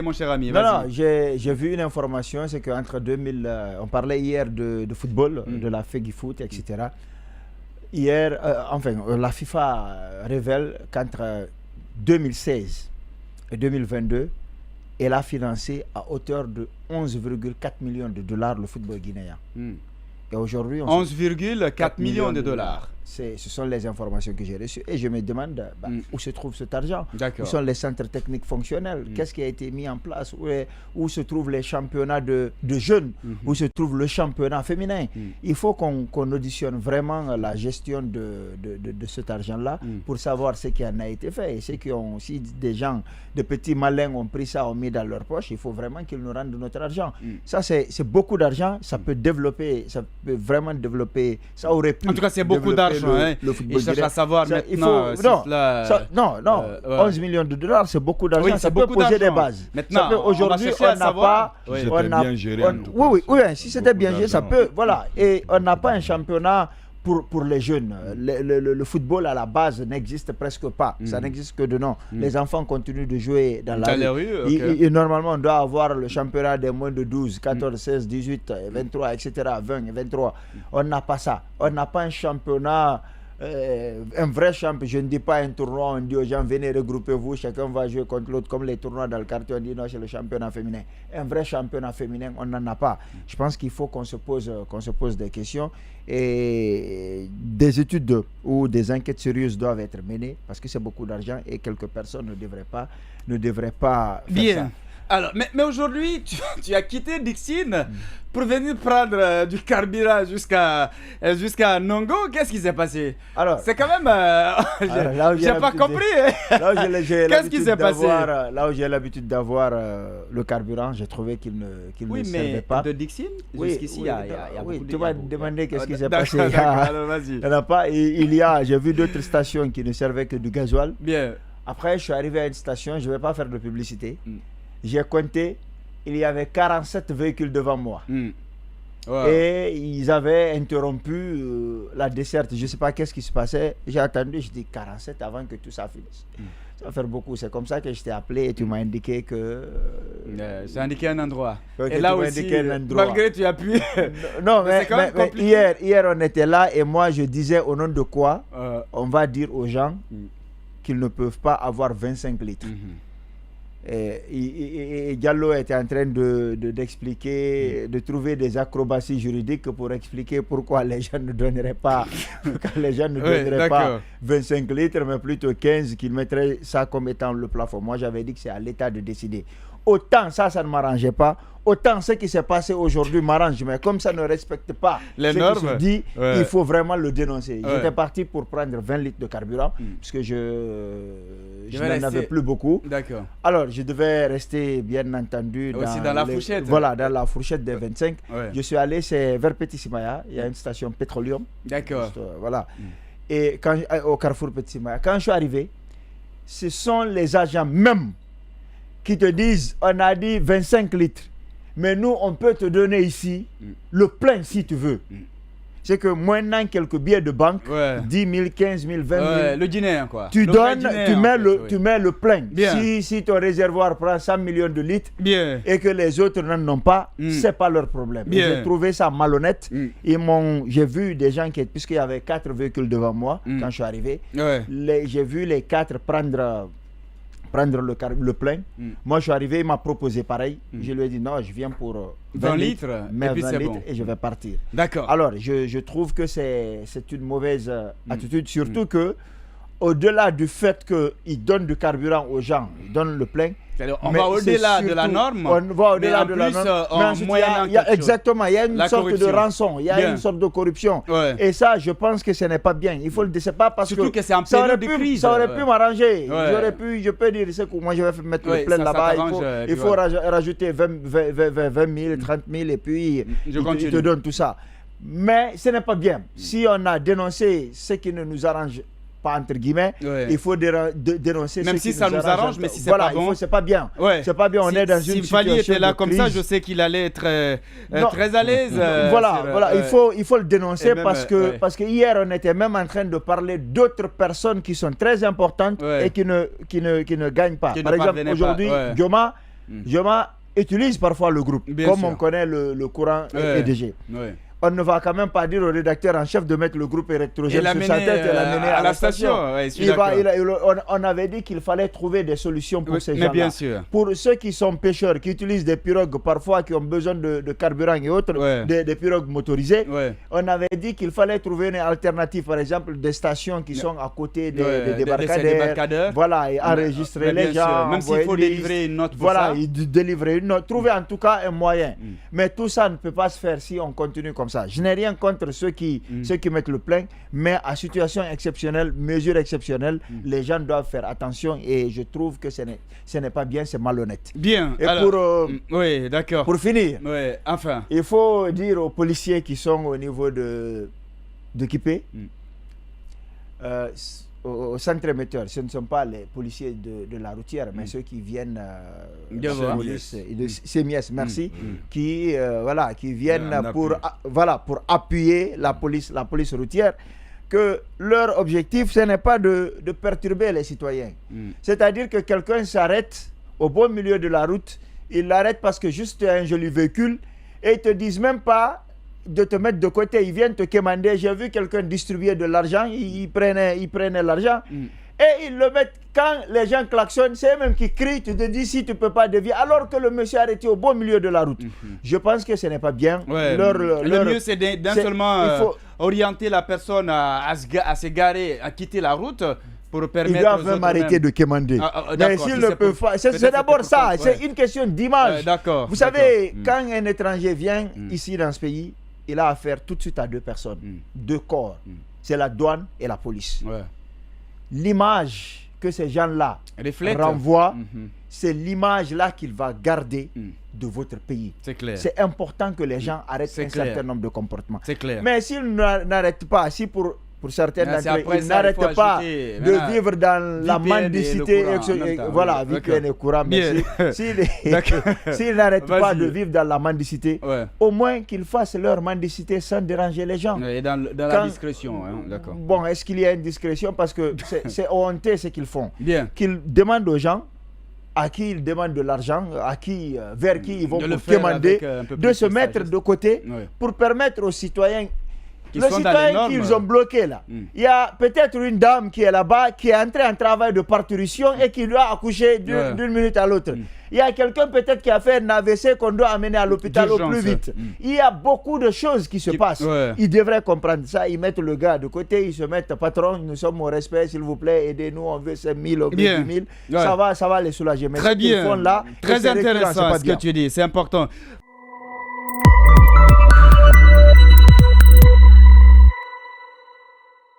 mon cher ami, Non, vas-y. non, j'ai vu une information, c'est qu'entre 2000, on parlait hier de football, de la FEGIFOOT, etc. Hier, la FIFA révèle qu'entre 2016 et 2022, elle a financé à hauteur de 11,4 millions de dollars le football guinéen. Et aujourd'hui, 11,4 millions de dollars. Ce sont les informations que j'ai reçues. Et je me demande où se trouve cet argent. Où sont les centres techniques fonctionnels? Qu'est-ce qui a été mis en place? Où se trouvent les championnats de jeunes? Où se trouve le championnat féminin? Il faut qu'on auditionne vraiment la gestion de cet argent-là pour savoir ce qui en a été fait. Et ceux qui ont aussi des gens, de petits malins ont pris ça, ont mis dans leur poche, il faut vraiment qu'ils nous rendent notre argent. Ça, c'est beaucoup d'argent. Ça peut développer, ça peut vraiment développer. Ça aurait pu. En tout cas, c'est beaucoup d'argent. Le football. Il cherche à savoir ça, maintenant. Non, 11 millions de dollars, c'est beaucoup d'argent. Oui, ça peut poser des bases. Maintenant, aujourd'hui, on n'a pas. Oui, si c'était bien géré, ça peut. Voilà. Et on n'a pas un championnat pour les jeunes. Le football à la base n'existe presque pas. Ça n'existe que de nom. Les enfants continuent de jouer dans la rue. Et normalement, on doit avoir le championnat des moins de 12, 14, 16, 18, 23, etc., 20, 23. On n'a pas ça. On n'a pas un championnat, un vrai championnat. Je ne dis pas un tournoi, on dit aux gens, venez regroupez-vous, chacun va jouer contre l'autre, comme les tournois dans le quartier, on dit non, c'est le championnat féminin. Un vrai championnat féminin, on n'en a pas. Je pense qu'il faut qu'on se pose des questions et des études ou des enquêtes sérieuses doivent être menées parce que c'est beaucoup d'argent et quelques personnes ne devraient pas faire ça. Alors, mais aujourd'hui, tu as quitté Dixine pour venir prendre du carburant jusqu'à Nongo. Qu'est-ce qui s'est passé? Alors, c'est quand même... j'ai pas compris. Qu'est-ce qui s'est passé? Là où j'ai l'habitude d'avoir le carburant, j'ai trouvé qu'il ne servait pas. De Dixine jusqu'ici, il y a beaucoup de... Tu vas demander qu'est-ce qui s'est passé. Alors, vas-y. Il n'y en a pas. J'ai vu d'autres stations qui ne servaient que du gasoil. Bien. Après, je suis arrivé à une station, je ne vais pas faire de publicité. J'ai compté, il y avait 47 véhicules devant moi. Wow. Et ils avaient interrompu la desserte. Je ne sais pas qu'est-ce qui se passait. J'ai attendu, je dis 47 avant que tout ça finisse. Ça va faire beaucoup. C'est comme ça que je t'ai appelé et tu m'as indiqué que... j'ai indiqué un endroit. Et là aussi, malgré tu as pu... non, mais hier, on était là et moi, je disais au nom de quoi on va dire aux gens qu'ils ne peuvent pas avoir 25 litres. Et Diallo était en train d'expliquer, de trouver des acrobaties juridiques pour expliquer pourquoi les gens ne donneraient pas, pas 25 litres, mais plutôt 15, qu'ils mettraient ça comme étant le plafond. Moi, j'avais dit que c'est à l'État de décider. Autant ça ne m'arrangeait pas, autant ce qui s'est passé aujourd'hui m'arrange. Mais comme ça ne respecte pas les ce normes, qui se dit, il faut vraiment le dénoncer. J'étais parti pour prendre 20 litres de carburant, puisque je n'en avais plus beaucoup. D'accord. Alors, je devais rester, bien entendu, dans la fourchette. Voilà, dans la fourchette des 25. Je suis allé, c'est vers Petit Simaya, il y a une station Petroleum. D'accord. Voilà. Et au carrefour Petit Simaya, quand je suis arrivé, ce sont les agents même qui te disent, on a dit 25 litres, mais nous, on peut te donner ici le plein si tu veux. C'est que maintenant, quelques billets de banque, 10 000, 15 000, 20 000, le Guinéen, quoi. Tu donnes, tu mets le plein. Si ton réservoir prend 100 millions de litres et que les autres n'en ont pas, c'est pas leur problème. J'ai trouvé ça malhonnête. J'ai vu des gens puisqu'il y avait 4 véhicules devant moi quand je suis arrivé, j'ai vu les 4 prendre le plein. Moi, je suis arrivé, il m'a proposé pareil. Je lui ai dit non, je viens pour 20 litres, mais 20 litres bon. Et je vais partir. D'accord. Alors, je trouve que c'est une mauvaise attitude, surtout que au-delà du fait qu'ils donnent du carburant aux gens, ils donnent le plein. On va au-delà de la norme. On va au-delà de la norme. Exactement, il y a une sorte de rançon, il y a une sorte de corruption. Et ça, je pense que ce n'est pas bien. Il faut le dire, c'est pas parce surtout que c'est en période de crise. Ça aurait pu m'arranger. Je peux dire, moi je vais mettre le plein là-bas. Il faut rajouter 20 000, 30 000 et puis il te donne tout ça. Mais ce n'est pas bien. Si on a dénoncé ce qui ne nous arrange pas entre guillemets, il faut dénoncer même si ça nous arrange, mais si c'est pas bon, c'est pas bien. C'est pas bien, on est dans une situation de crise. Si Fali était là comme ça, je sais qu'il allait être très à l'aise. Voilà, il faut le dénoncer parce que hier on était même en train de parler d'autres personnes qui sont très importantes et qui ne gagnent pas. Par exemple, aujourd'hui, Dioma, utilise parfois le groupe, comme on connaît le courant EDG. On ne va quand même pas dire au rédacteur en chef de mettre le groupe électrogène sur sa tête et l'amener à la station. On avait dit qu'il fallait trouver des solutions pour ces gens-là. Bien sûr. Pour ceux qui sont pêcheurs, qui utilisent des pirogues parfois, qui ont besoin de carburant et autres, des pirogues motorisées, on avait dit qu'il fallait trouver une alternative, par exemple des stations qui sont à côté des débarcadères, voilà, et enregistrer les gens. Même s'il faut délivrer une note pour ça. Voilà, délivrer une note. Trouver en tout cas un moyen. Mais tout ça ne peut pas se faire si on continue comme ça. Je n'ai rien contre ceux qui mettent le plein, mais à situation exceptionnelle, mesure exceptionnelle, les gens doivent faire attention et je trouve que ce n'est pas bien, c'est malhonnête. Bien. Et alors, oui, d'accord. Pour finir, enfin, il faut dire aux policiers qui sont au niveau de Kipé, au centre émetteur, ce ne sont pas les policiers de la routière, mais ceux qui viennent de CMIS, merci, qui viennent pour appuyer la police routière, que leur objectif, ce n'est pas de perturber les citoyens. C'est-à-dire que quelqu'un s'arrête au beau milieu de la route, il l'arrête parce que juste un joli véhicule, et ils ne te disent même pas de te mettre de côté, ils viennent te quémander. J'ai vu quelqu'un distribuer de l'argent, ils prenaient l'argent et ils le mettent. Quand les gens klaxonnent, c'est eux même qui crient, tu te dis si tu ne peux pas dévier, alors que le monsieur est arrêté au beau milieu de la route. Je pense que ce n'est pas bien. Le mieux c'est d'un seulement orienter la personne à s'égarer, à quitter la route. Ils doivent même arrêter de quémander. Mais s'ils ne peuvent pas, c'est d'abord ça, c'est une question d'image. Vous savez, quand un étranger vient ici dans ce pays, il a affaire tout de suite à deux personnes, deux corps. C'est la douane et la police. L'image que ces gens-là renvoient, c'est l'image-là qu'il va garder de votre pays. C'est important que les gens arrêtent un certain nombre de comportements. Mais s'ils n'arrêtent pas, si pour certains d'entre eux, ils n'arrêtent pas de vivre dans la mendicité, voilà, VPN et courant, merci. S'ils n'arrêtent pas de vivre dans la mendicité, au moins qu'ils fassent leur mendicité sans déranger les gens. Et dans la discrétion, d'accord. Bon, est-ce qu'il y a une discrétion? Parce que c'est honteux ce qu'ils font. Qu'ils demandent aux gens à qui ils demandent de l'argent, vers qui ils vont demander de se mettre de côté pour permettre aux citoyens. Le citoyen qu'ils ont bloqué là, il y a peut-être une dame qui est là-bas, qui est entrée en travail de parturition et qui doit accoucher d'une minute à l'autre. Il y a quelqu'un peut-être qui a fait un AVC qu'on doit amener à l'hôpital au plus vite. Il y a beaucoup de choses qui se passent. Ils devraient comprendre ça. Ils mettent le gars de côté, ils se mettent, patron, nous sommes au respect, s'il vous plaît, aidez-nous, on veut 5 000, on veut 10 000. Ça va les soulager. Mais très bien, très intéressant ce que tu dis, c'est important.